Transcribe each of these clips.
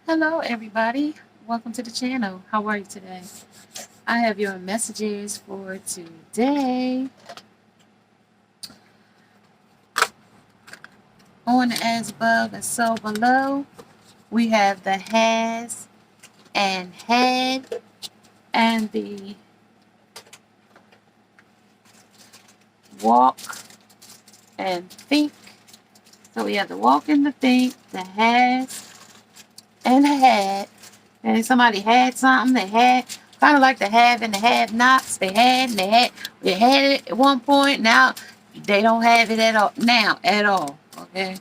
Hello, everybody. Welcome to the channel. How are you today? I have your messages for today. On as above and so below, we have the has and had and the walk and think. So we have the walk and the think, the has and the had. And somebody had something, they had kind of like the have and the have nots. They had it at one point. Now they don't have it at all. Okay,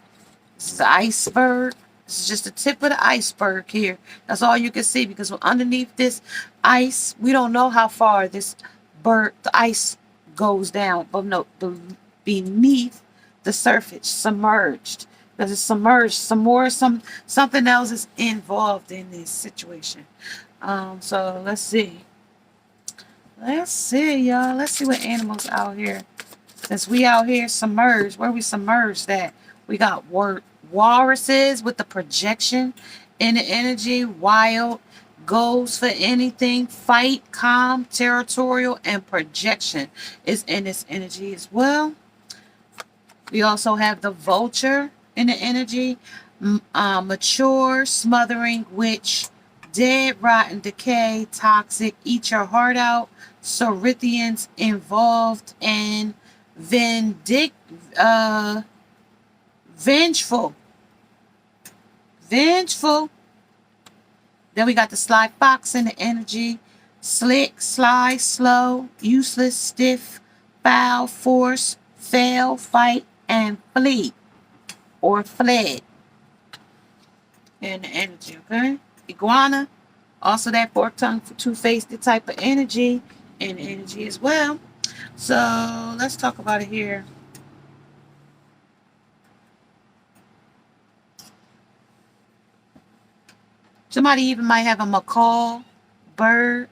this is the iceberg. This is just the tip of the iceberg here. That's all you can see because underneath this ice, we don't know how far the ice goes down. But no, beneath the surface, submerged. Because it's submerged. Something else is involved in this situation. So let's see. Let's see, y'all. Let's see what animals out here. Since we out here submerged, where we submerged at? We got walruses with the projection in the energy, wild, goes for anything, fight, calm, territorial, and projection is in this energy as well. We also have the vulture in the energy, mature, smothering, witch, dead, rotten, decay, toxic, eat your heart out, Sorithians involved, and vengeful. Vengeful. Then we got the sly fox in the energy, slick, sly, slow, useless, stiff, foul, force, fail, fight, and flee or fled in the energy, okay? Iguana, also that fork-tongued, two-faced type of energy in the energy as well. So let's talk about it here. Somebody even might have a macaw, bird.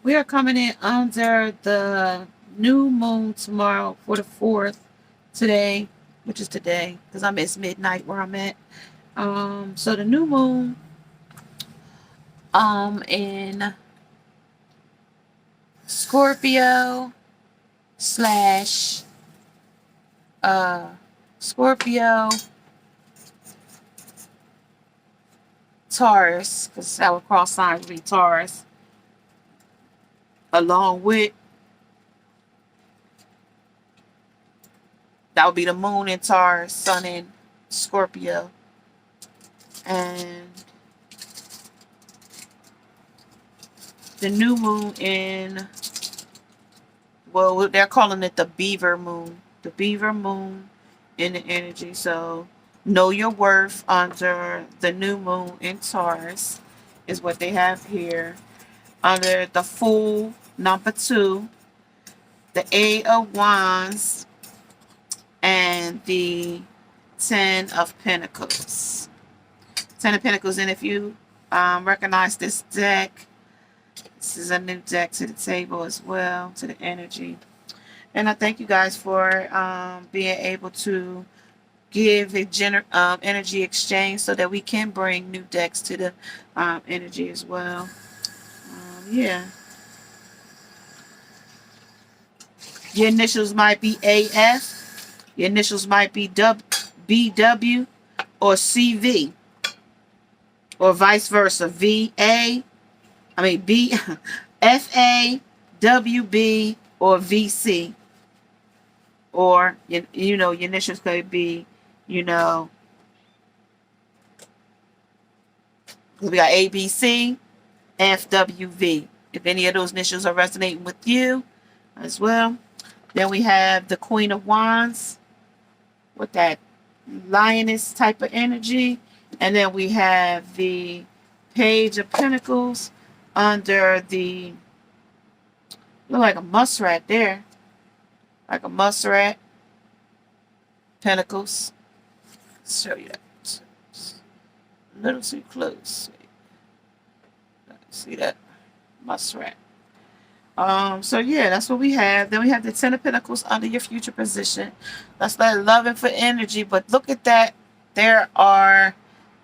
We are coming in under the new moon tomorrow for the 4th today, which is today, because it's midnight where I'm at. So the new moon in Scorpio slash Scorpio Taurus, because our cross sign would be Taurus, along with that would be the moon in Taurus, sun in Scorpio, and the new moon in, well, they're calling it the beaver moon. The beaver moon in the energy. So know your worth under the new moon in Taurus is what they have here. Under the Fool, number 2, the Eight of Wands, and the Ten of Pentacles. Ten of Pentacles. And if you recognize this deck, this is a new deck to the table as well, to the energy. And I thank you guys for being able to give a energy exchange so that we can bring new decks to the energy as well. Yeah. Your initials might be AF. Your initials might be BW or CV. Or vice versa. FA, WB, or VC. Or, your initials could be, we got ABC, FWV. If any of those initials are resonating with you as well. Then we have the Queen of Wands with that lioness type of energy. And then we have the Page of Pentacles under the, look like a muskrat there. Like a muskrat. Pentacles. Let's show you that. A little too close. See that? Muskrat. So yeah, that's what we have. Then we have the Ten of Pentacles under your future position. That's that loving for energy. But look at that. There are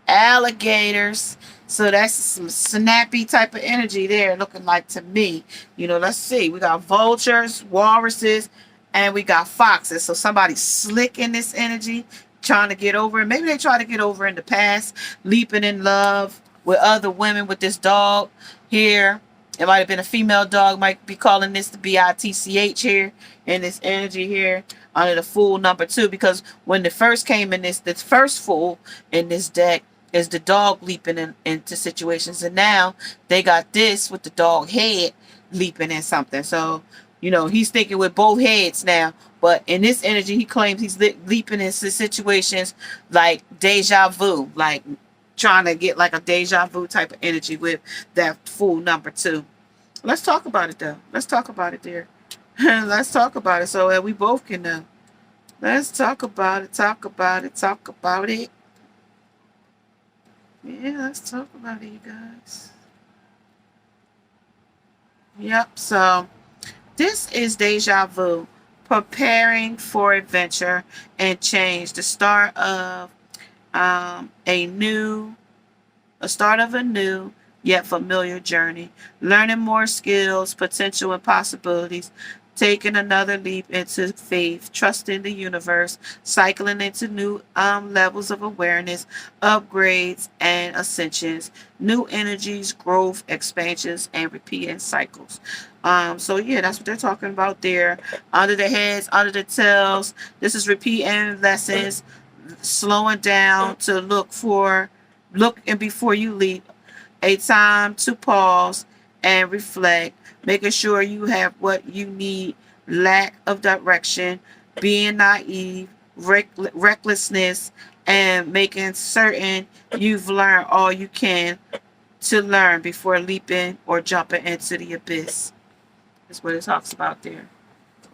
alligators. So that's some snappy type of energy there, looking like to me. You know, let's see. We got vultures, walruses, and we got foxes. So somebody's slick in this energy, trying to get over it. Maybe they tried to get over in the past, leaping in love with other women with this dog here. It might have been a female dog, might be calling this the BITCH here in this energy here under the Fool number 2, because when the first came in this first Fool in this deck is the dog leaping into situations, and now they got this with the dog head leaping in something. So, you know, he's thinking with both heads now, but in this energy he claims he's leaping into situations like deja vu, like trying to get like a deja vu type of energy with that Fool number 2. Let's talk about it though. Let's talk about it there. Let's talk about it so we both can know. Let's talk about it. Talk about it. Talk about it. Yeah, let's talk about it, you guys. Yep. So this is deja vu, preparing for adventure and change. The start of a new yet familiar journey, learning more skills, potential, and possibilities, taking another leap into faith, trusting the universe, cycling into new levels of awareness, upgrades and ascensions, new energies, growth, expansions, and repeating cycles. So yeah, that's what they're talking about there. Under the heads, under the tails, this is repeating lessons, slowing down to look and before you leap, a time to pause and reflect, making sure you have what you need, lack of direction, being naive, recklessness, and making certain you've learned all you can to learn before leaping or jumping into the abyss. That's what it talks about there.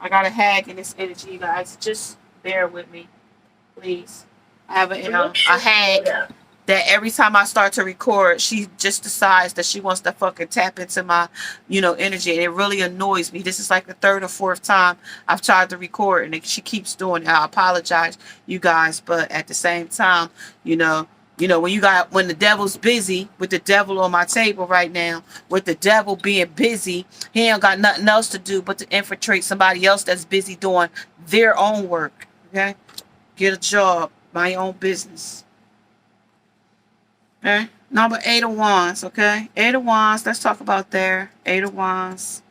I got a hag in this energy, you guys. Just bear with me, please. I have a hag that every time I start to record, she just decides that she wants to fucking tap into my, energy. And it really annoys me. This is like the third or fourth time I've tried to record, and she keeps doing it. I apologize, you guys, but at the same time, when the devil's busy, with the devil on my table right now, with the devil being busy, he ain't got nothing else to do but to infiltrate somebody else that's busy doing their own work. Okay? Get a job, my own business. Okay, number 8 of Wands, okay? 8 of Wands, let's talk about there. 8 of Wands.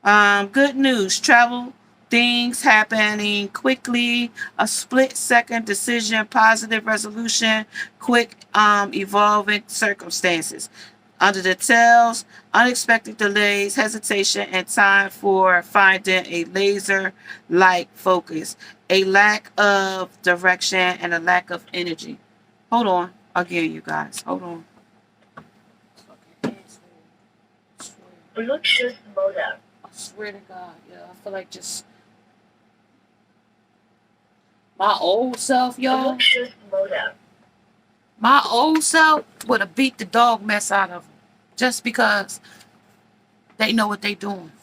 Good news, travel, things happening quickly, a split-second decision, positive resolution, quick evolving circumstances. Under the tails, unexpected delays, hesitation, and time for finding a laser-like focus. A lack of direction and a lack of energy. Hold on. Again, you guys. Hold on. Bluetooth mode up. I swear to God. Yeah, I feel like just my old self, y'all. Bluetooth mode up. My old self would have beat the dog mess out of them. Just because they know what they doing.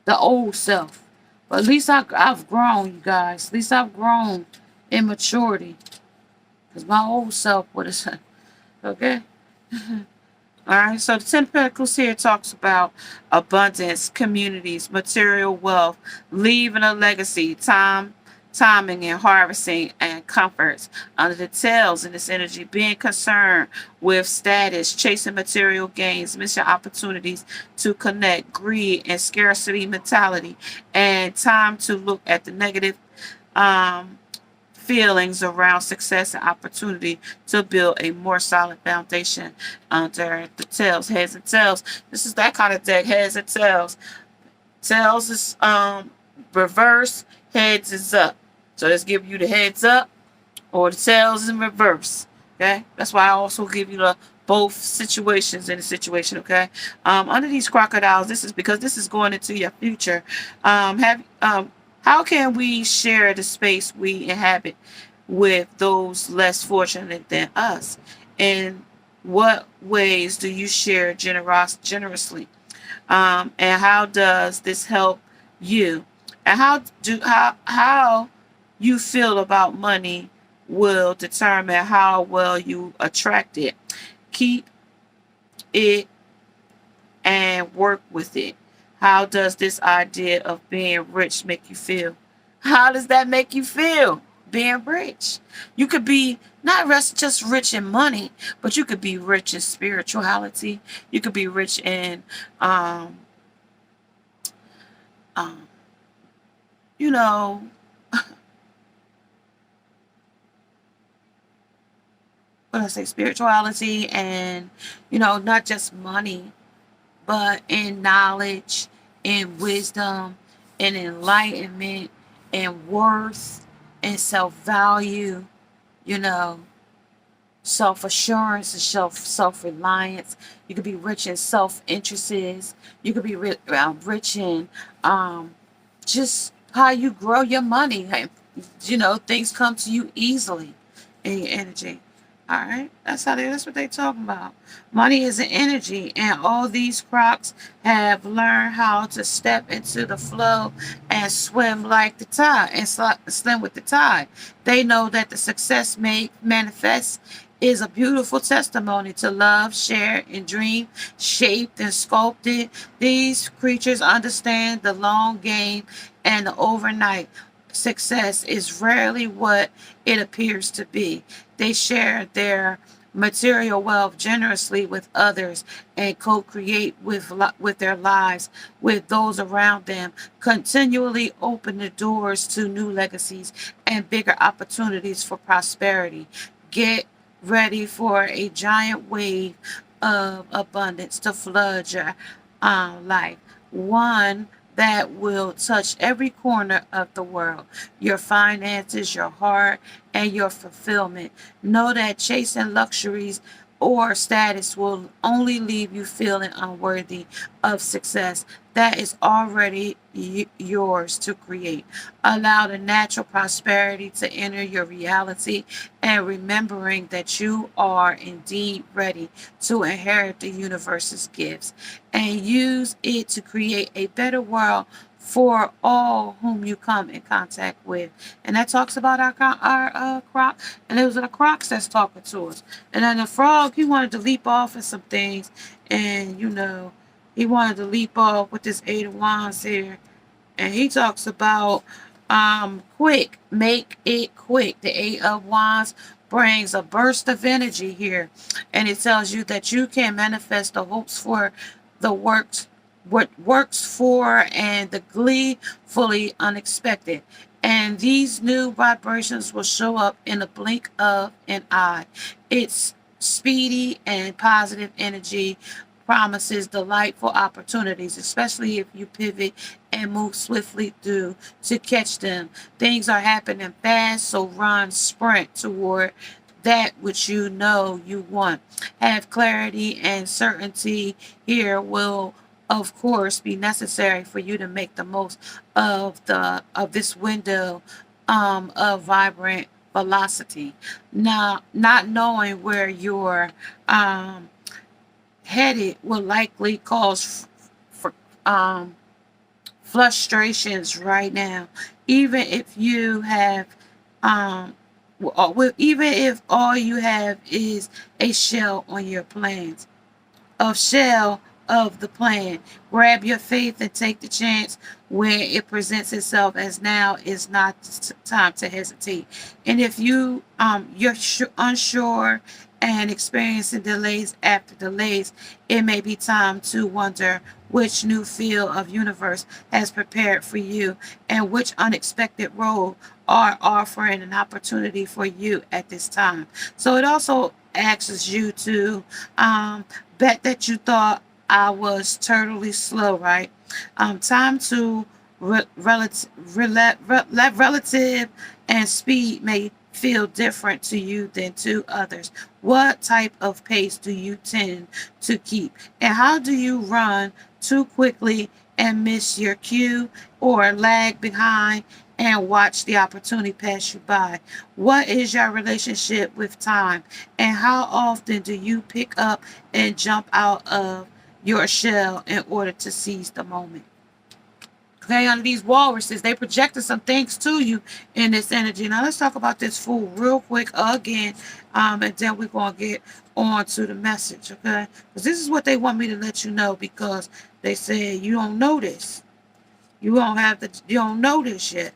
The old self. But at least I've grown, you guys. At least I've grown in maturity. Because my old self would have... Okay? Alright, so the 10 Pentacles here talks about abundance, communities, material wealth, leaving a legacy, timing and harvesting, and comforts. Under the tails in this energy, being concerned with status, chasing material gains, missing opportunities to connect, greed and scarcity mentality, and time to look at the negative feelings around success and opportunity to build a more solid foundation under the tails, heads and tails. This is that kind of deck, heads and tails. Tails is reverse, heads is up. So let's give you the heads up or the tails in reverse. Okay, that's why I also give you the both situations in the situation. Okay, under these crocodiles, this is because this is going into your future. How can we share the space we inhabit? with those less fortunate than us? In what ways do you share generously? And how does this help you? And how you feel about money will determine how well you attract it. Keep it and work with it. How does this idea of being rich make you feel? How does that make you feel? Being rich. You could be not just rich in money, but you could be rich in spirituality. You could be rich in, um, you know, what I say, spirituality, and not just money, but in knowledge, in wisdom, in enlightenment, in worth, in self value, you know, self assurance and self reliance. You could be rich in self interests. You could be rich in just how you grow your money. Things come to you easily in your energy. All right, that's what they talking about. Money is an energy, and all these crocs have learned how to step into the flow and swim like the tide and swim with the tide. They know that the success made manifests is a beautiful testimony to love, shared, and dream, shaped and sculpted. These creatures understand the long game and the overnight success is rarely what it appears to be. They share their material wealth generously with others and co-create with their lives with those around them, continually open the doors to new legacies and bigger opportunities for prosperity. Get ready for a giant wave of abundance to flood your life. One that will touch every corner of the world, your finances, your heart, and your fulfillment. Know that chasing luxuries or status will only leave you feeling unworthy of success that is already yours to create. Allow the natural prosperity to enter your reality, and remembering that you are indeed ready to inherit the universe's gifts and use it to create a better world for all whom you come in contact with. And that talks about our croc, and it was the crocs that's talking to us. And then the frog, he wanted to leap off of some things, and he wanted to leap off with this 8 of Wands here, and he talks about quick, make it quick. The 8 of Wands brings a burst of energy here, and it tells you that you can manifest the hopes for the works, what works for, and the glee fully unexpected. And these new vibrations will show up in the blink of an eye. It's speedy and positive energy promises delightful opportunities, especially if you pivot and move swiftly through to catch them. Things are happening fast, so sprint toward that which you know you want. Have clarity and certainty here will of course be necessary for you to make the most of this window of vibrant velocity. Now, not knowing where you're headed will likely cause for frustrations right now, even if you have even if all you have is a shell on your plans of shell of the plan. Grab your faith and take the chance when it presents itself, as now is not the time to hesitate. And if you're unsure and experiencing delays after delays, it may be time to wonder which new field of universe has prepared for you and which unexpected road are offering an opportunity for you at this time. So it also asks you to bet that you thought I was totally slow, right? Time to relative and speed may feel different to you than to others. What type of pace do you tend to keep? And how do you run too quickly and miss your cue, or lag behind and watch the opportunity pass you by. What is your relationship with time? And how often do you pick up and jump out of your shell in order to seize the moment? Okay, under these walruses, they projected some things to you in this energy. Now let's talk about this fool real quick again, and then we're gonna get on to the message, okay? Because this is what they want me to let you know, because they say you don't know this, you don't know this yet.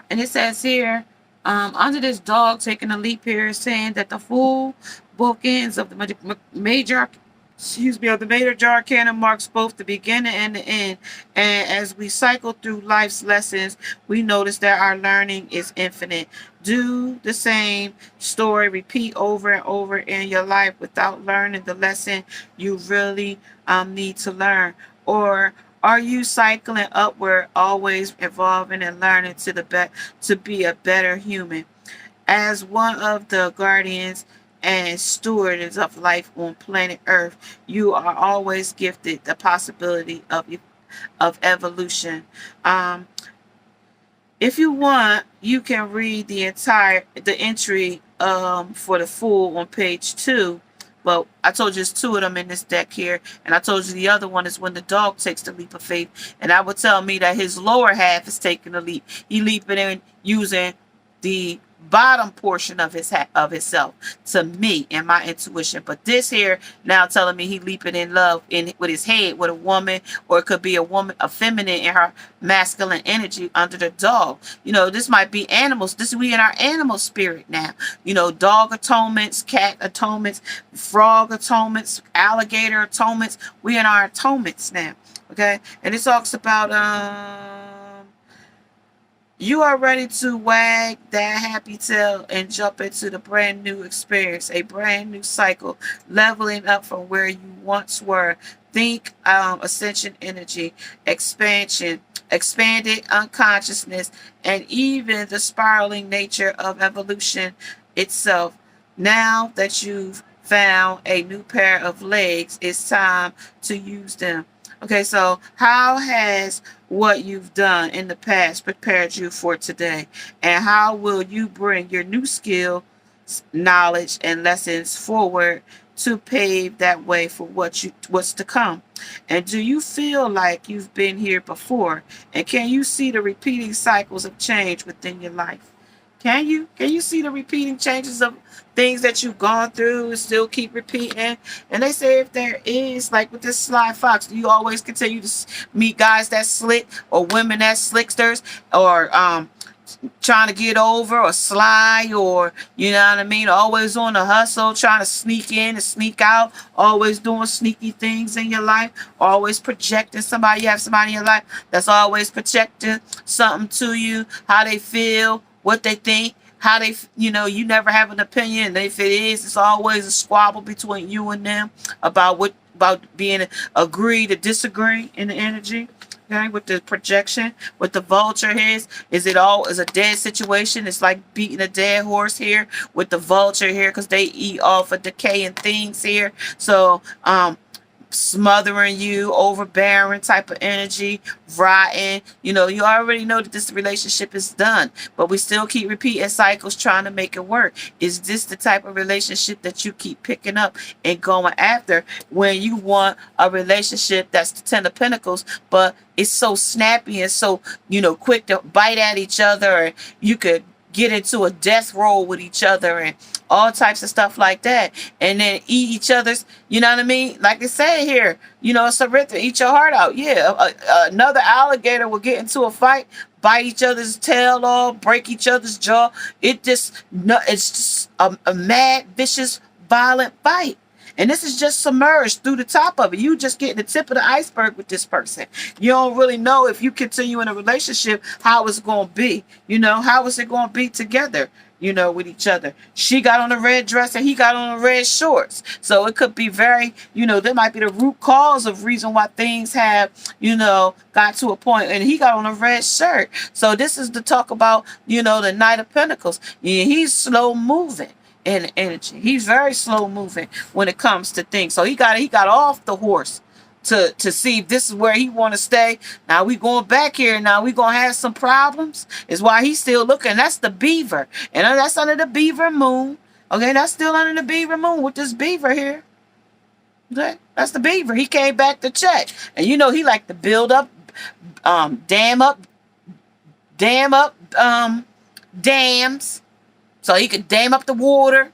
And it says here, under this dog taking a leap here, saying that the full bookends of the major of the major arcana marks both the beginning and the end. And as we cycle through life's lessons, we notice that our learning is infinite. Do the same story repeat over and over in your life without learning the lesson you really need to learn? Or are you cycling upward, always evolving and learning to be a better human? As one of the guardians and stewards of life on planet Earth, you are always gifted the possibility of evolution. If you want, you can read the entry for the Fool on page 2. Well, I told you there's 2 of them in this deck here, and I told you the other one is when the dog takes the leap of faith, and that would tell me that his lower half is taking the leap. He leaping in using the bottom portion of himself, to me and my intuition. But this here now telling me he leaping in love with his head with a woman, or it could be a woman, a feminine in her masculine energy under the dog. This might be animals. We in our animal spirit now. Dog atonements, cat atonements, frog atonements, alligator atonements. We in our atonements now. Okay, and it talks about you are ready to wag that happy tail and jump into the brand new experience, a brand new cycle, leveling up from where you once were. Think ascension energy, expansion, expanded unconsciousness, and even the spiraling nature of evolution itself. Now that you've found a new pair of legs, it's time to use them. Okay, so how has what you've done in the past prepared you for today? And how will you bring your new skill, knowledge, and lessons forward to pave that way for what's to come? And do you feel like you've been here before? And can you see the repeating cycles of change within your life? Can you see the repeating changes of things that you've gone through and still keep repeating? And they say if there is, like with this sly fox, do you always continue to meet guys that slick, or women that slicksters, or trying to get over, or sly, or you know what I mean, always on the hustle, trying to sneak in and sneak out, always doing sneaky things in your life, always projecting somebody? You have somebody in your life that's always projecting something to you, how they feel, what they think, how they, you never have an opinion. And if it is, it's always a squabble between you and them about being agree to disagree in the energy. Okay, with the projection, with the vulture here, is a dead situation? It's like beating a dead horse here with the vulture here, because they eat off of decaying things here. So smothering you, overbearing type of energy, rotten. You already know that this relationship is done, but we still keep repeating cycles trying to make it work. Is this the type of relationship that you keep picking up and going after when you want a relationship that's the 10 of Pentacles, but it's so snappy and so, quick to bite at each other, and you could get into a death roll with each other and all types of stuff like that, and then eat each other's, you know what I mean? Like they say here, it's a rhythm, eat your heart out. Yeah, another alligator will get into a fight, bite each other's tail off, break each other's jaw. It's just a mad, vicious, violent fight. And this is just submerged through the top of it. You just getting the tip of the iceberg with this person. You don't really know, if you continue in a relationship, how it's going to be. How is it going to be together, with each other. She got on a red dress and he got on the red shorts. So it could be very, there might be the root cause of reason why things have, got to a point. And he got on a red shirt. So this is the talk about, the Knight of Pentacles. Yeah, he's slow moving in energy. He's very slow moving when it comes to things. So he got off the horse to see if this is where he want to stay. Now we going back here. Now we gonna have some problems. Is why he's still looking. That's the beaver, and that's under the beaver moon. Okay, that's still under the beaver moon with this beaver here. Okay, that's the beaver. He came back to check, and you know he like to build up, dam up, dams, so he could dam up the water.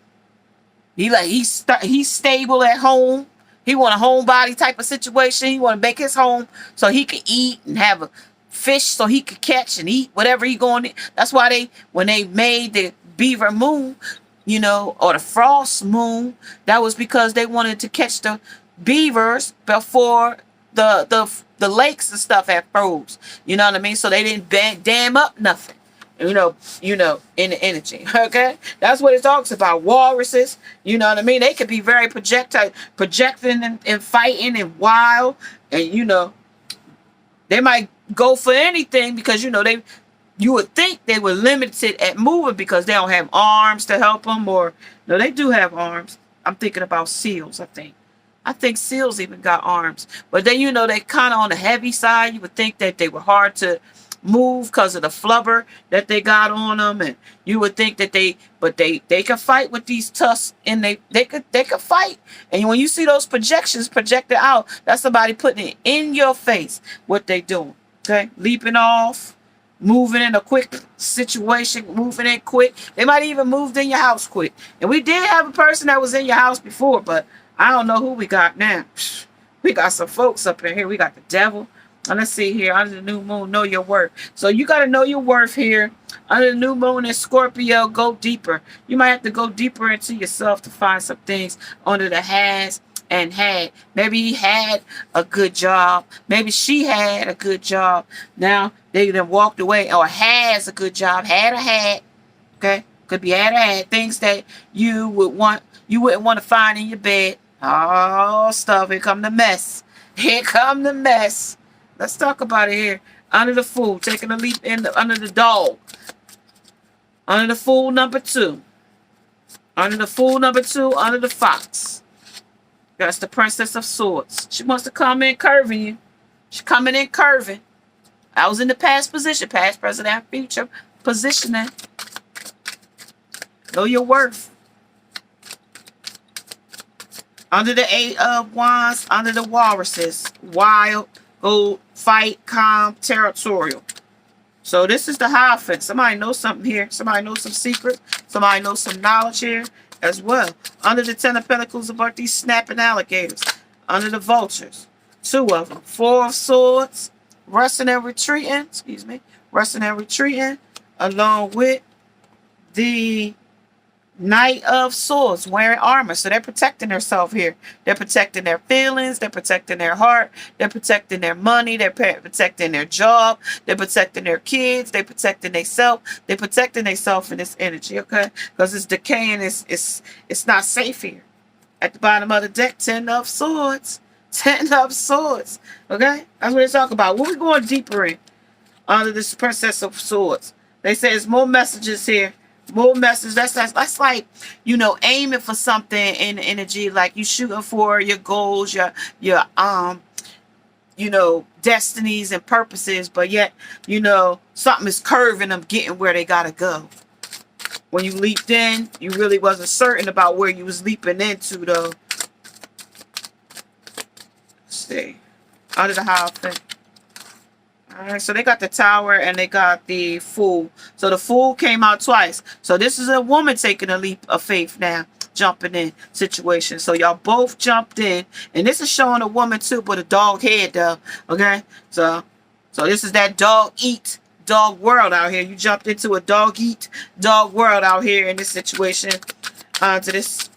He's stable at home. He want a homebody type of situation. He want to make his home so he could eat and have a fish so he could catch and eat whatever he going to. That's why when they made the beaver moon, you know, or the frost moon, that was because they wanted to catch the beavers before the lakes and stuff had froze. You know what I mean? So they didn't dam up nothing. You know, in the energy. Okay, that's what it talks about. Walruses, you know what I mean? They could be very projecting and fighting and wild, and you know, they might go for anything because you would think they were limited at moving because they don't have arms to help them, or no, they do have arms. I'm thinking about seals. I think seals even got arms, but then they kind of on the heavy side. You would think that they were hard to move because of the flubber that they got on them, and you would think that they can fight with these tusks, and they could fight. And when you see those projections projected out, that's somebody putting it in your face what they doing. Okay, leaping off, moving in a quick situation, moving in quick. They might even moved in your house quick. And we did have a person that was in your house before, but I don't know who we got now. We got some folks up in here. We got the devil. And let's see here, under the new moon, know your worth. So you got to know your worth here. Under the new moon in Scorpio, go deeper. You might have to go deeper into yourself to find some things under the has and had. Maybe he had a good job. Maybe she had a good job. Now they then walked away, or has a good job, had or had. Okay, could be had or had things that you wouldn't want to find in your bed. Oh, stuff. Here come the mess. Here come the mess. Let's talk about it here. Under the Fool, taking a leap under the dog. Under the Fool number 2. Under the Fool number 2, under the Fox. That's the Princess of Swords. She wants to come in curving you. She's coming in curving. I was in the past position, past, present, and future positioning. Know your worth. Under the 8 of Wands, under the Walruses. Wild. Go fight, calm, territorial. So this is the Hierophant. Somebody knows something here. Somebody knows some secret. Somebody knows some knowledge here as well. Under the 10 of Pentacles about these snapping alligators. Under the Vultures. 2 of them. 4 of Swords. Resting and retreating. Excuse me. Resting and retreating. Along with the Knight of Swords, wearing armor. So they're protecting themselves here. They're protecting their feelings. They're protecting their heart. They're protecting their money. They're protecting their job. They're protecting their kids. They're protecting themselves. They're protecting themselves in this energy, okay? Because it's decaying. It's not safe here. At the bottom of the deck, 10 of Swords. 10 of Swords, okay? That's what they're talking about. What we going deeper in? Under this Princess of Swords. They say there's more messages here. More message. That's like, aiming for something in the energy, like you shooting for your goals, your destinies and purposes, but yet, something is curving them getting where they gotta go. When you leaped in, you really wasn't certain about where you was leaping into, though. Let's see. Under the Hierophant. Alright, so they got the Tower and they got the Fool. So the Fool came out twice. So this is a woman taking a leap of faith now. Jumping in situation. So y'all both jumped in. And this is showing a woman too, with a dog head though. Okay? So this is that dog eat dog world out here. You jumped into a dog eat dog world out here in this situation. To this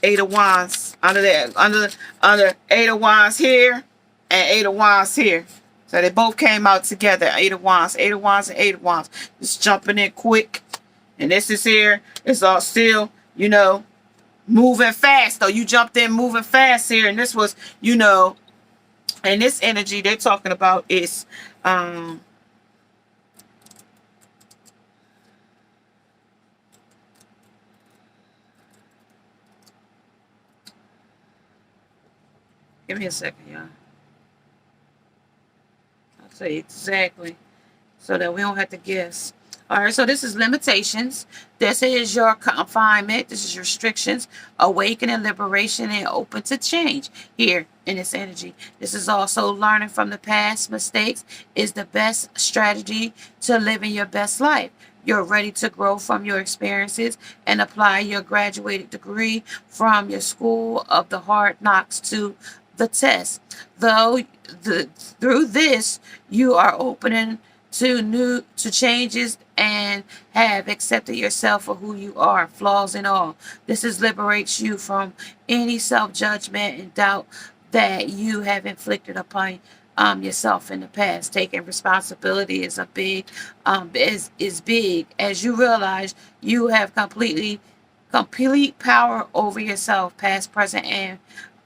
8 of Wands. Under 8 of Wands here and 8 of Wands here. So they both came out together. 8 of Wands, 8 of Wands, and 8 of Wands. Just jumping in quick. And this is here. It's all still, moving fast. Though you jumped in moving fast here. And this was, and this energy they're talking about is Give me a second, y'all. I'll say exactly so that we don't have to guess. All right, so this is limitations. This is your confinement. This is restrictions, awakening, liberation, and open to change here in this energy. This is also learning from the past mistakes is the best strategy to living your best life. You're ready to grow from your experiences and apply your graduated degree from your school of the hard knocks to the test. Through this, you are opening to changes and have accepted yourself for who you are, flaws and all. This is liberates you from any self-judgment and doubt that you have inflicted upon yourself in the past. Taking responsibility is a big is big as you realize you have complete power over yourself, past, present, and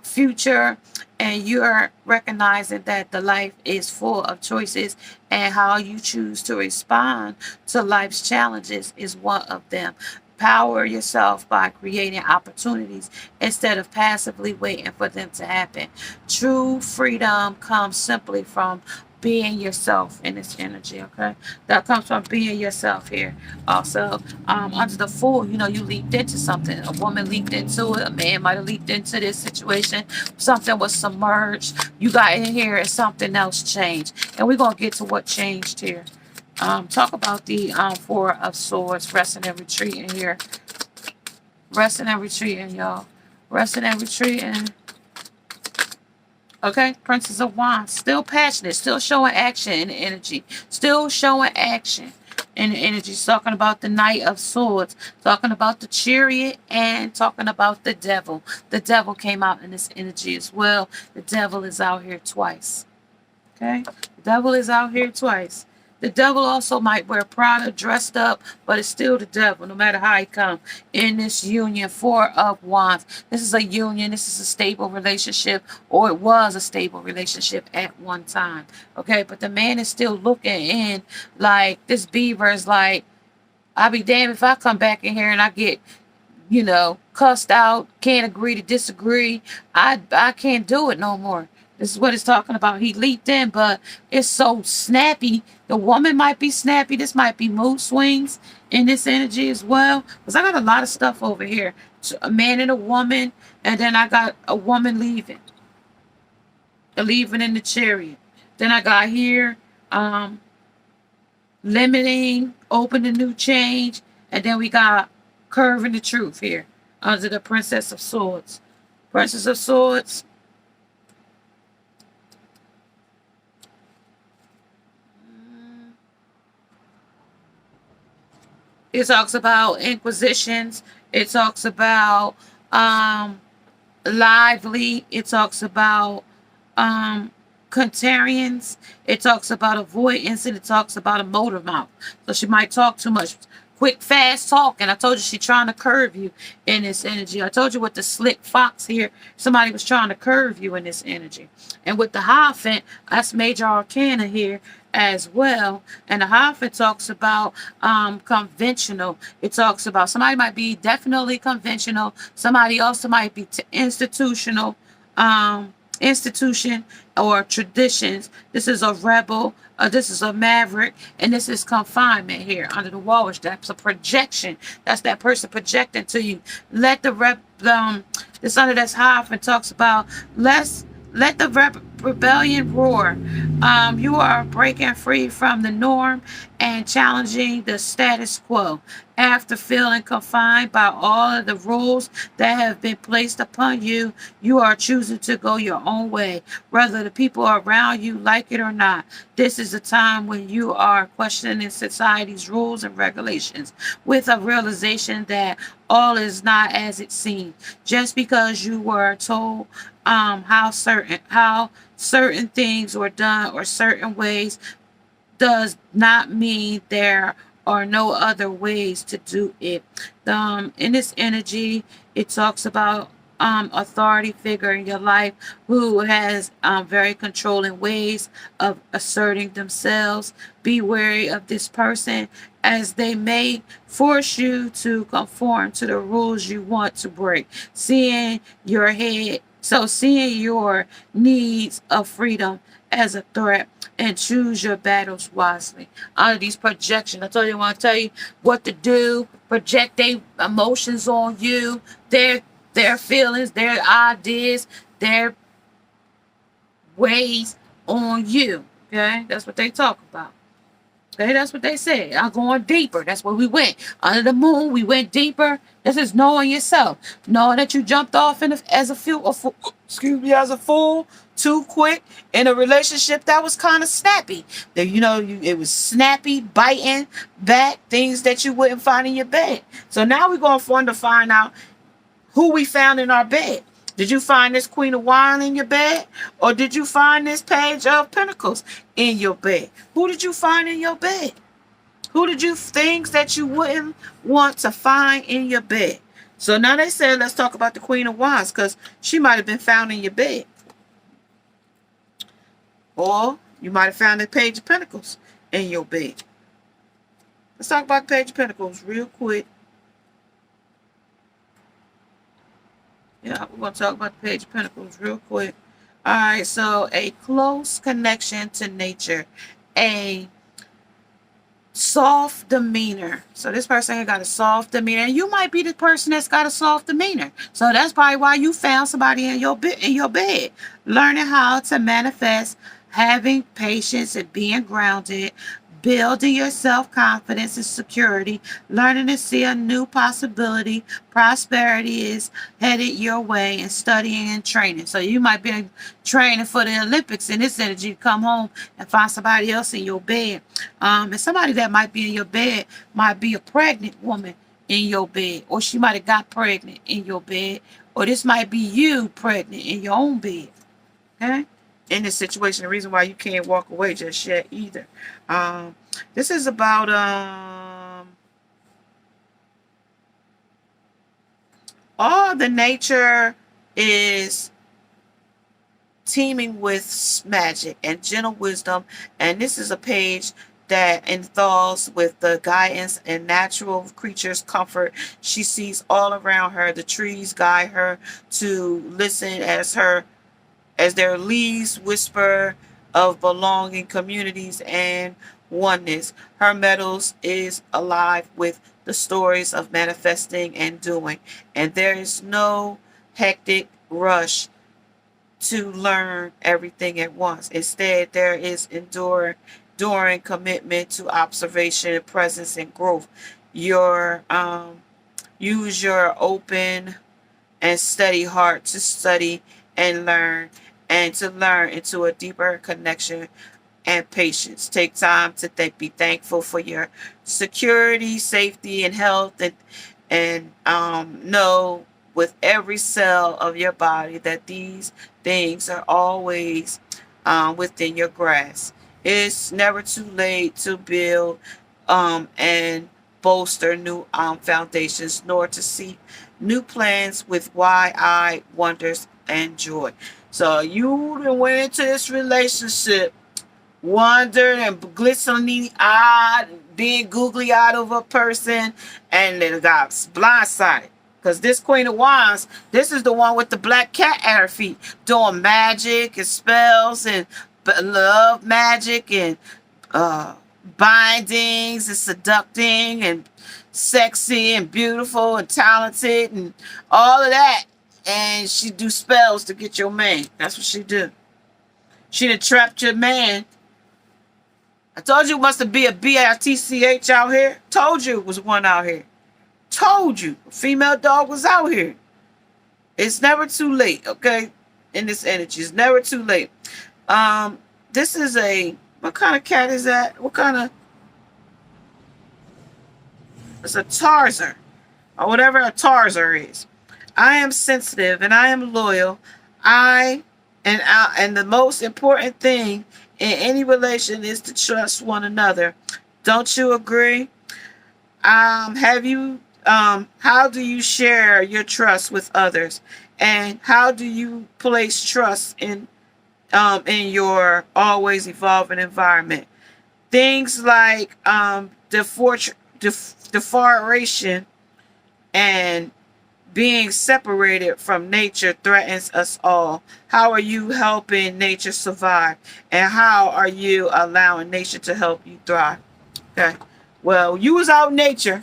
future, and you're recognizing that the life is full of choices and how you choose to respond to life's challenges is one of them. Power yourself by creating opportunities instead of passively waiting for them to happen. True freedom comes simply from being yourself in this energy, okay? That comes from being yourself here. Also, under the Fool, you know, you leaped into something. A woman leaped into it. A man might have leaped into this situation. Something was submerged. You got in here and something else changed. And we're going to get to what changed here. Talk about the Four of Swords, resting and retreating here. Resting and retreating, y'all. Resting and retreating. Okay, Princess of Wands, still passionate, still showing action in the energy, still showing action in the energy. Talking about the Knight of Swords, talking about the Chariot, and talking about the Devil. The Devil came out in this energy as well. The Devil is out here twice. Okay, the Devil is out here twice. The devil also might wear Prada, dressed up, but it's still the devil, no matter how he comes in this union. Four of Wands. This is a union. This is a stable relationship, or it was a stable relationship at one time. Okay, but the man is still looking in like this beaver is like, I'll be damned if I come back in here and I get, you know, cussed out, can't agree to disagree. I can't do it no more. This is what it's talking about. He leaped in, but it's so snappy. The woman might be snappy. This might be mood swings in this energy as well. Because I got a lot of stuff over here. A man and a woman. And then I got a woman leaving. Leaving in the Chariot. Then I got here limiting, open a new change. And then we got curving the truth here. Under the Princess of Swords. Princess of Swords. It talks about inquisitions. It talks about lively. It talks about contrarians. It talks about avoidance, and it talks about a motor mouth. So she might talk too much. Quick, fast talking. I told you she's trying to curve you in this energy. I told you with the slick fox here, somebody was trying to curve you in this energy. And with the Hierophant, that's major arcana here as well. And the Hierophant talks about conventional. It talks about somebody might be definitely conventional. Somebody also might be institutional. Institution or traditions. This is a rebel. This is a maverick, and this is confinement here under the Walrus. That's a projection. That's that person projecting to you. Let the this under that's Hierophant talks about let the rebellion roar. You are breaking free from the norm and challenging the status quo. After feeling confined by all of the rules that have been placed upon you, you are choosing to go your own way, whether the people around you like it or not. This is a time when you are questioning society's rules and regulations with a realization that all is not as it seems. Just because you were told how certain things were done or certain ways does not mean there are no other ways to do it. In this energy, it talks about authority figure in your life who has very controlling ways of asserting themselves. Be wary of this person as they may force you to conform to the rules you want to break. Seeing your head So seeing your needs of freedom as a threat and choose your battles wisely. Out of these projections, I told you I want to tell you what to do. Project their emotions on you, their feelings, their ideas, their ways on you. Okay, that's what they talk about. Okay, that's what they said. I'm going deeper. That's where we went. Under the moon, we went deeper. This is knowing yourself. Knowing that you jumped off as a fool, excuse me, as a fool too quick in a relationship that was kind of snappy. That it was snappy, biting back, things that you wouldn't find in your bed. So now we're going to find out who we found in our bed. Did you find this Queen of Wine in your bed? Or did you find this Page of Pentacles in your bed? Who did you find in your bed? Who did you things that you wouldn't want to find in your bed? So now they said, let's talk about the Queen of Wands, because she might have been found in your bed. Or you might have found the Page of Pentacles in your bed. Let's talk about the Page of Pentacles real quick. Yeah, we're going to talk about the Page of Pentacles real quick. All right, so a close connection to nature. A soft demeanor. So this person got a soft demeanor. And you might be the person that's got a soft demeanor. So that's probably why you found somebody in your bed. Learning how to manifest, having patience and being grounded, building your self-confidence and security, learning to see a new possibility. Prosperity is headed your way, and studying and training. So you might be training for the Olympics in this energy. Come home and find somebody else in your bed. And somebody that might be in your bed might be a pregnant woman in your bed, or she might have got pregnant in your bed, or this might be you pregnant in your own bed. Okay? In this situation, the reason why you can't walk away just yet either. This is about all the nature is teeming with magic and gentle wisdom, and this is a page that enthralls with the guidance and natural creatures' comfort. She sees all around her. The trees guide her to listen as their leaves whisper of belonging, communities, and oneness. Her metals is alive with the stories of manifesting and doing, and there is no hectic rush to learn everything at once. Instead, there is enduring commitment to observation, presence, and growth. Use your open and steady heart to study and learn, and to learn into a deeper connection and patience. Take time to be thankful for your security, safety, and health, and know with every cell of your body that these things are always within your grasp. It's never too late to build and bolster new foundations, nor to seek new plans with wide-eyed wonders and joy. So you went into this relationship wondering and glistening eyed, being googly eyed over a person, and then got blindsided. Because this Queen of Wands, this is the one with the black cat at her feet, doing magic and spells and love magic and bindings and seducting and sexy and beautiful and talented and all of that. And she do spells to get your man. That's what she do. She done trapped your man. I told you it must be a bitch out here. Told you it was one out here. Told you a female dog was out here. It's never too late, okay? In this energy, it's never too late. This is what kind of cat is that? What kind of? It's a Tarzan, or whatever a Tarzan is. I am sensitive and I am loyal. And the most important thing in any relation is to trust one another. Don't you agree? How do you share your trust with others? And how do you place trust in your always evolving environment? Things like deforestation and being separated from nature threatens us all. How are you helping nature survive? And how are you allowing nature to help you thrive? Okay. Well, you was out in nature,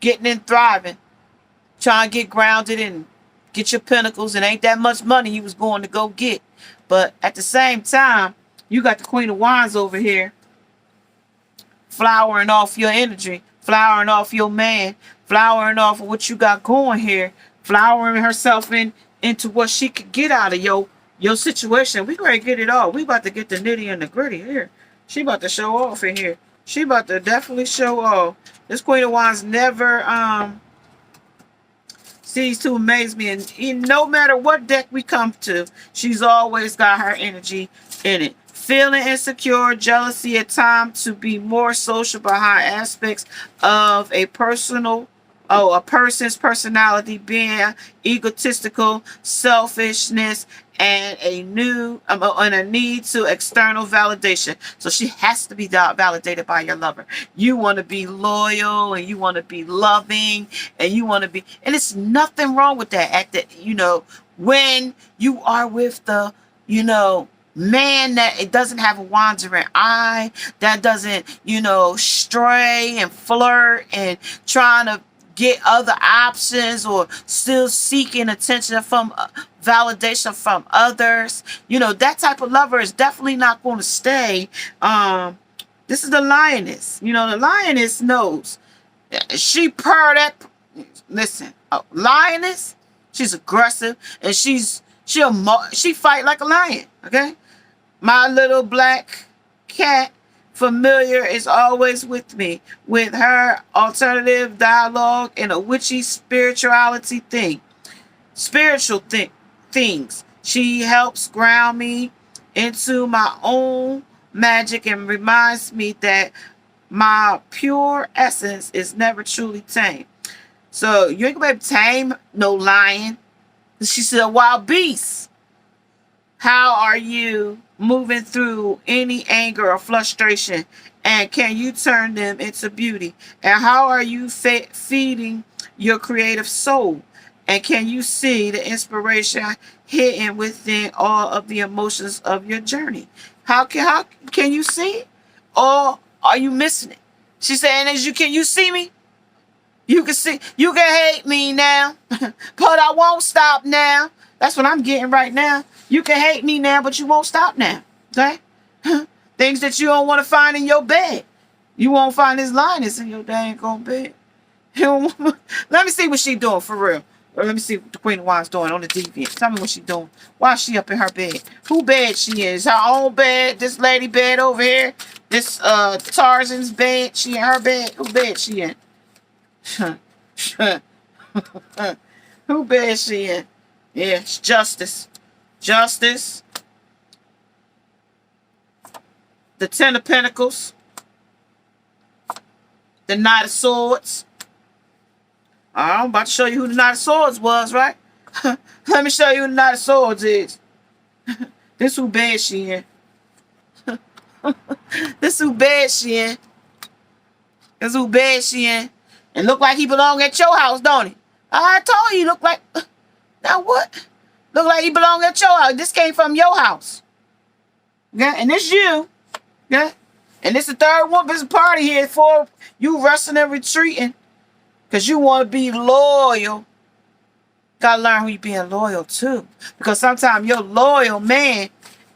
getting and thriving, trying to get grounded and get your pinnacles, and ain't that much money you was going to go get. But at the same time, you got the Queen of Wands over here flowering off your energy, flowering off your man, flowering off of what you got going here, flowering herself into what she could get out of your situation. We gonna get it all. We about to get the nitty and the gritty here. She about to show off in here. She about to definitely show off. This Queen of Wands never cease to amaze me, and no matter what deck we come to, she's always got her energy in it. Feeling insecure, jealousy at times to be more social behind aspects of a person's personality, being egotistical, selfishness, and a need to external validation. So she has to be validated by your lover. You want to be loyal, and you want to be loving, and you want to be, and it's nothing wrong with that. When you are with the, man that it doesn't have a wandering eye, that doesn't, stray and flirt and trying to get other options, or still seeking attention from validation from others. That type of lover is definitely not going to stay. This is the lioness. The lioness knows. She purr that. Listen, lioness, she's aggressive, and she fight like a lion. Okay. My little black cat familiar is always with me, with her alternative dialogue and a witchy spiritual things. She helps ground me into my own magic and reminds me that my pure essence is never truly tamed. So you ain't gonna be able to tame no lion. She's a wild beast. How are you moving through any anger or frustration, and can you turn them into beauty? And how are you feeding your creative soul, and can you see the inspiration hidden within all of the emotions of your journey? How can you see it, or are you missing it? She's saying, can you see me? You can hate me now, but I won't stop now. That's what I'm getting right now. You can hate me now, but you won't stop now. Okay? Things that you don't want to find in your bed. You won't find this lioness in your dang on bed. Let me see what she doing for real. Or let me see what the Queen of Wands doing on the deviant. Tell me what she doing. Why is she up in her bed? Who bed she is? Her own bed? This lady bed over here? This Tarzan's bed? She in her bed? Who bed she in? Who bed she in? Yeah, it's Justice. Justice. The Ten of Pentacles. The Knight of Swords. I'm about to show you who the Knight of Swords was, right? Let me show you who the Knight of Swords is. This who bed she in. This who bed she in. This who bed she in. And look like he belong at your house, don't he? I told you, look like... Now what? Look like he belong at your house. This came from your house. Okay? And this you. Okay? And this the third one. This party here for you wrestling and retreating. Because you want to be loyal. Got to learn who you being loyal to. Because sometimes your loyal man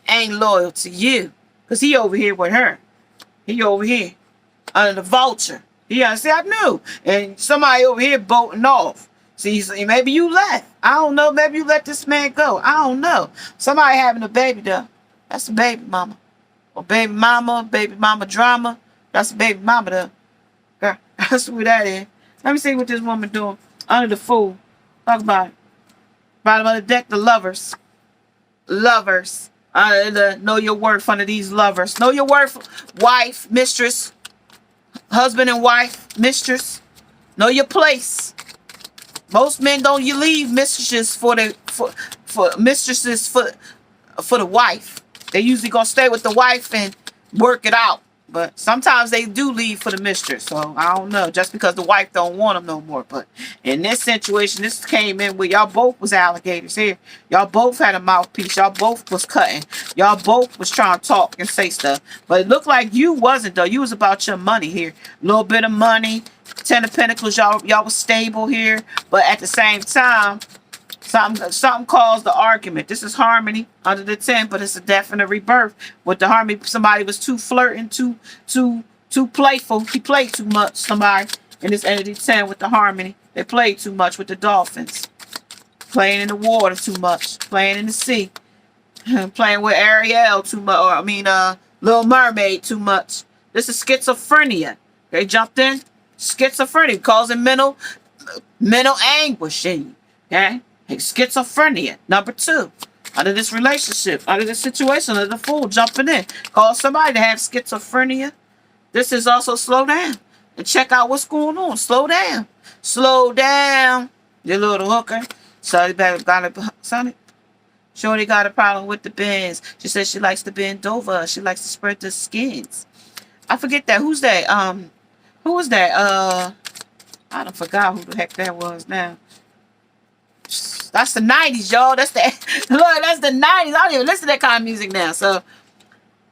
ain't loyal to you. Because he over here with her. He over here. Under the vulture. Yeah, see, I knew. And somebody over here bolting off. See, maybe you left. I don't know. Maybe you let this man go. I don't know. Somebody having a baby, though. That's a baby mama. Or baby mama drama. That's a baby mama, though. Girl, that's who that is. Let me see what this woman doing. Under the Fool. Talk about it. Bottom of the deck, the lovers. Lovers. Know your worth under these lovers. Know your worth, wife, mistress. Husband and wife, mistress. Know your place. Most men don't leave mistresses for the wife. They usually gonna stay with the wife and work it out. But sometimes they do leave for the mistress. So I don't know. Just because the wife don't want them no more. But in this situation, this came in where y'all both was alligators here. Y'all both had a mouthpiece. Y'all both was cutting. Y'all both was trying to talk and say stuff. But it looked like you wasn't though. You was about your money here. A little bit of money. 10 of Pentacles. Y'all was stable here. But at the same time, something caused the argument. This is harmony under the 10, but it's a definite rebirth. With the harmony, somebody was too flirting, too playful. He played too much. Somebody in this energy 10 with the harmony, they played too much with the dolphins. Playing in the water too much. Playing in the sea. Playing with Ariel too much. Or I mean, Little Mermaid too much. This is schizophrenia. They jumped in. Schizophrenia causing mental anguish in you. Okay. Schizophrenia, number 2. Under this relationship, under this situation, under the Fool jumping in. Cause somebody to have schizophrenia. This is also slow down. And check out what's going on. Slow down. Slow down. Your little hooker. Shorty got a problem with the bends. She says she likes to bend over. She likes to spread the skins. I forget that. Who's that? Who was that? I don't forgot who the heck that was now. That's the 90s, y'all. That's the look, that's the 90s. I don't even listen to that kind of music now. So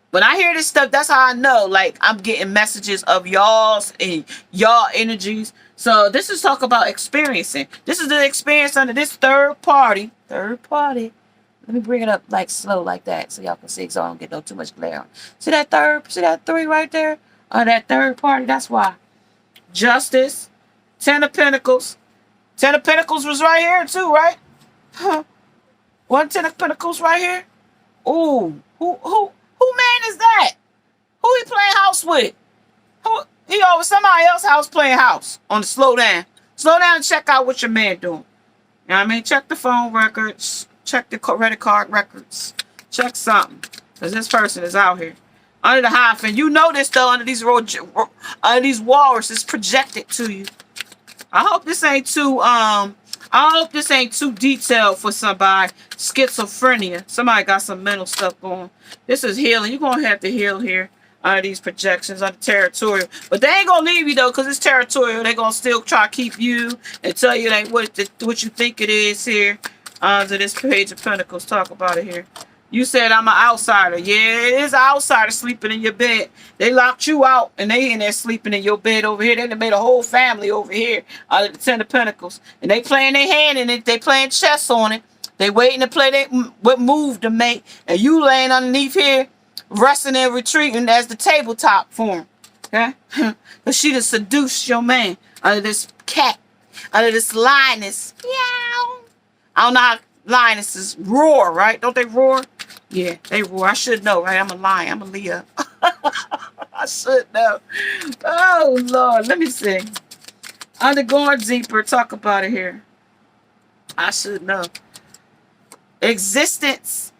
when I hear this stuff, that's how I know. Like I'm getting messages of y'all's and y'all energies. So this is talk about experiencing. This is the experience under this third party. Third party. Let me bring it up like slow like that so y'all can see so I don't get no too much glare on. See that 3 right there? That third party, that's why. Justice, 10 of Pentacles. 10 of Pentacles was right here too, right? Huh. 10 of Pentacles right here. Ooh, who man is that? Who he playing house with? Who he over somebody else's house playing house on the slow down. Slow down and check out what your man doing. You know what I mean? Check the phone records. Check the credit card records. Check something. Because this person is out here. Under the hyphen. You know this though, under these walls, it's projected to you. I hope this ain't too detailed for somebody. Schizophrenia. Somebody got some mental stuff going. This is healing. You're gonna have to heal here under these projections, under territorial. But they ain't gonna leave you though, because it's territorial. They're gonna still try to keep you and tell you that what you think it is here. Under this Page of Pentacles. Talk about it here. You said I'm an outsider. Yeah, it is an outsider sleeping in your bed. They locked you out and they in there sleeping in your bed over here. They done made a whole family over here out of the 10 of Pentacles. And they playing their hand in it. They playing chess on it. They waiting to play what move to make. And you laying underneath here, resting and retreating as the tabletop for him. Okay? Because she done seduced your man under this cat, under this lioness. Meow. I don't know how lionesses roar, right? Don't they roar? Yeah, they roar. I should know, right? I'm a lion. I'm a Leo. I should know. Oh, Lord. Let me see. Undergoing deeper. Talk about it here. I should know. Existence.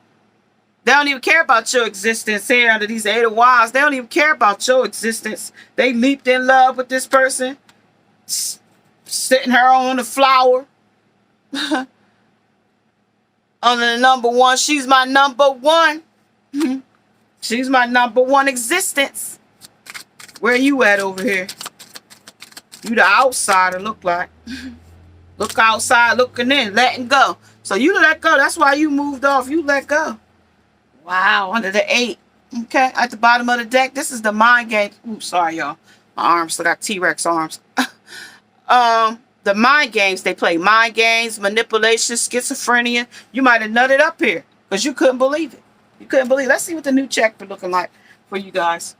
They don't even care about your existence here under these 8 of Wands. They don't even care about your existence. They leaped in love with this person. Sitting her on the flower. On the number 1. She's my number 1. She's my number 1 existence. Where you at over here? You the outsider, look like. Look outside, looking in, letting go. So you let go. That's why you moved off. You let go. Wow, under the 8. Okay, at the bottom of the deck, this is the mind game. Ooh, sorry, y'all. My arms still got T-Rex arms. The mind games they play. Mind games, manipulation, schizophrenia. You might have nutted up here because you couldn't believe it. You couldn't believe it. Let's see what the new check been looking like for you guys.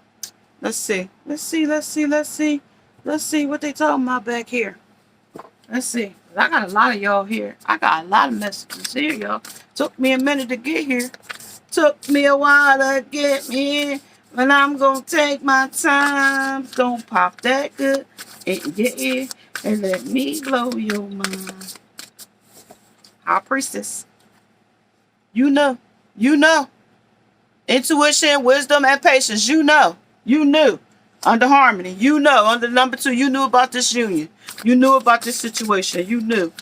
Let's see. Let's see what they talking about back here. Let's see. I got a lot of y'all here. I got a lot of messages here, y'all. Took me a minute to get here. Took me a while to get me here. But I'm going to take my time. Don't pop that good in your ear. And let me blow your mind. High Priestess. You know. Intuition, wisdom, and patience. You know. You knew. Under harmony. You know. Under number 2. You knew about this union. You knew about this situation. You knew.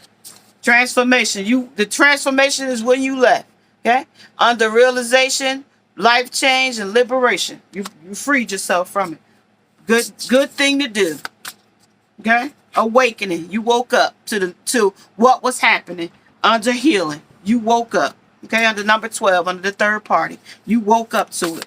Transformation. The transformation is when you left. Okay? Under realization, life change and liberation. You freed yourself from it. Good thing to do. Okay? Awakening. You woke up to what was happening under healing. You woke up. Okay, under number 12, under the third party. You woke up to it.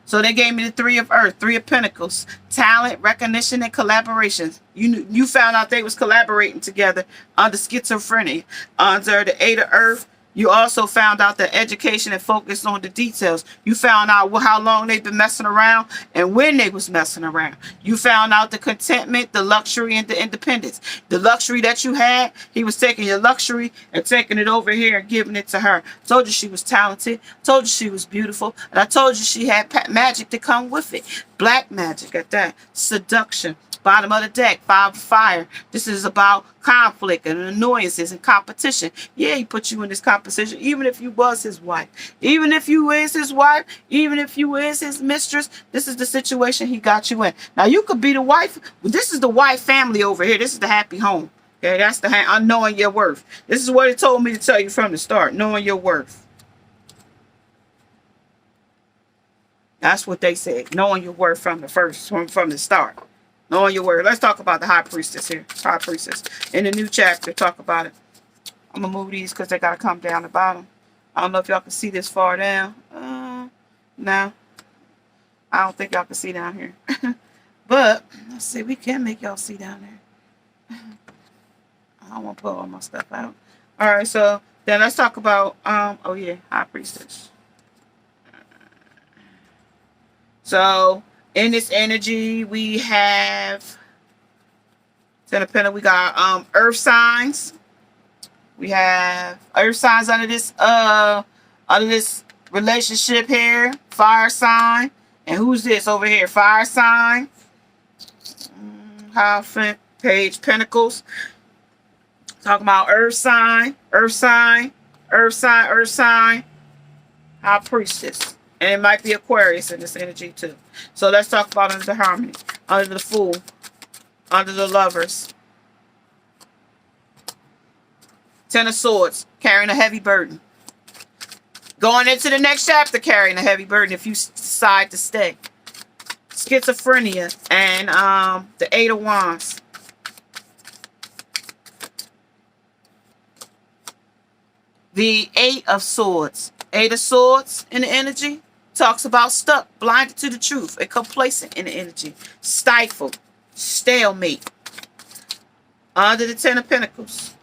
So they gave me the 3 of Earth, 3 of Pentacles, talent, recognition, and collaboration. You found out they was collaborating together under schizophrenia. Under the 8 of Earth, you also found out that education and focus on the details. You found out how long they've been messing around and when they was messing around. You found out the contentment, the luxury, and the independence. The luxury that you had, he was taking your luxury and taking it over here and giving it to her. Told you she was talented. Told you she was beautiful. And I told you she had magic to come with it. Black magic at that. Seduction. Bottom of the deck, 5 of fire. This is about conflict and annoyances and competition. Yeah, he put you in this competition, even if you was his wife. Even if you is his wife, even if you is his mistress, this is the situation he got you in. Now, you could be the wife. This is the wife family over here. This is the happy home. Okay, that's the unknowing your worth. This is what it told me to tell you from the start, knowing your worth. That's what they said, knowing your worth from the start. Knowing your word. Let's talk about the High Priestess here. High Priestess. In the new chapter, talk about it. I'm going to move these because they got to come down the bottom. I don't know if y'all can see this far down. No. I don't think y'all can see down here. But, let's see. We can make y'all see down there. I don't want to pull all my stuff out. Alright, so then let's talk about, oh yeah, High Priestess. So, in this energy, we have Ten of Pentacles. We got earth signs. We have earth signs under this relationship here. Fire sign. And who's this over here? Fire sign. Hierophant, Page, Pentacles. Talking about earth sign, earth sign, earth sign, earth sign. High Priestess. And it might be Aquarius in this energy too. So let's talk about under the Harmony, under the Fool, under the Lovers. 10 of Swords, carrying a heavy burden. Going into the next chapter, carrying a heavy burden if you decide to stay. Schizophrenia and the 8 of Wands. The 8 of Swords. 8 of Swords in the energy. Talks about stuck, blinded to the truth, and complacent in the energy. Stifled, stalemate. Under the 10 of Pentacles.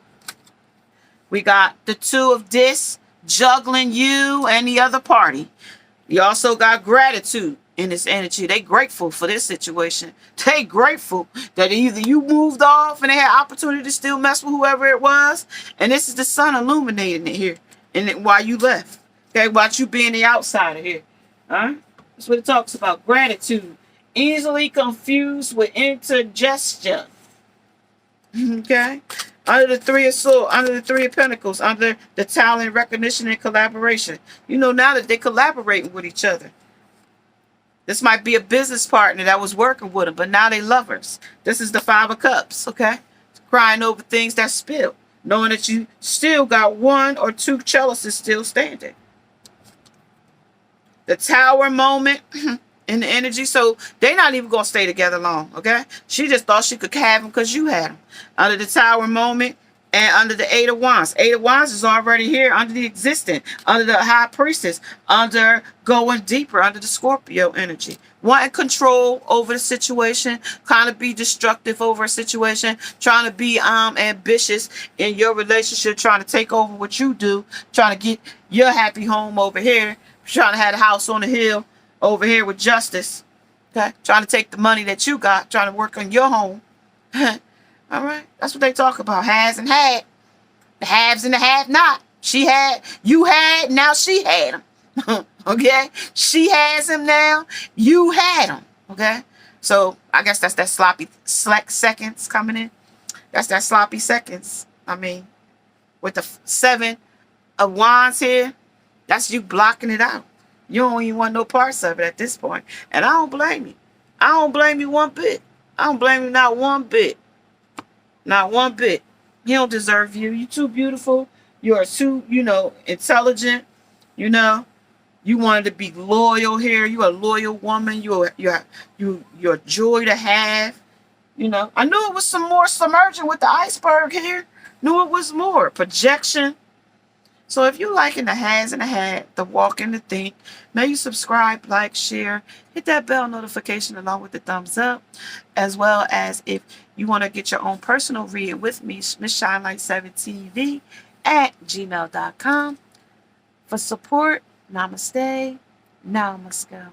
We got the 2 of Discs, juggling you and the other party. You also got gratitude in this energy. They grateful for this situation. They grateful that either you moved off and they had opportunity to still mess with whoever it was. And this is the sun illuminating it here. And while you left. Okay, while you being the outsider here. Alright? That's what it talks about. Gratitude. Easily confused with indigestion. Okay? Under the 3 of Swords, under the 3 of Pentacles, under the talent, recognition, and collaboration. You know now that they're collaborating with each other. This might be a business partner that was working with them, but now they lovers. This is the 5 of Cups, okay? Crying over things that spilled. Knowing that you still got 1 or 2 chalices still standing. The Tower moment in the energy. So they're not even going to stay together long, okay? She just thought she could have them because you had them. Under the Tower moment and under the 8 of Wands. 8 of Wands is already here under the existent, under the High Priestess, under going deeper, under the Scorpio energy. Wanting control over the situation, kind of be destructive over a situation, trying to be ambitious in your relationship, trying to take over what you do, trying to get your happy home over here, trying to have a house on the hill over here with justice. Okay? Trying to take the money that you got, trying to work on your home. All right? That's what they talk about. Has and had. The haves and the have not. She had, you had, now she had him. Okay? She has him now. You had him. Okay? So, I guess that's that sloppy seconds coming in. That's that sloppy seconds. I mean, with the 7 of Wands here, that's you blocking it out. You don't even want no parts of it at this point. And I don't blame you. I don't blame you one bit. I don't blame you not one bit. Not one bit. He don't deserve you. You too beautiful. You're too, intelligent. You know, you wanted to be loyal here. You're a loyal woman. You're a joy to have. I knew it was some more submerging with the iceberg here. Knew it was more projection. So if you liking the has and the had, the walk and the think, may you subscribe, like, share, hit that bell notification along with the thumbs up, as well as if you want to get your own personal reading with me, MissShineLight7TV at gmail.com. For support, namaste, namaskar.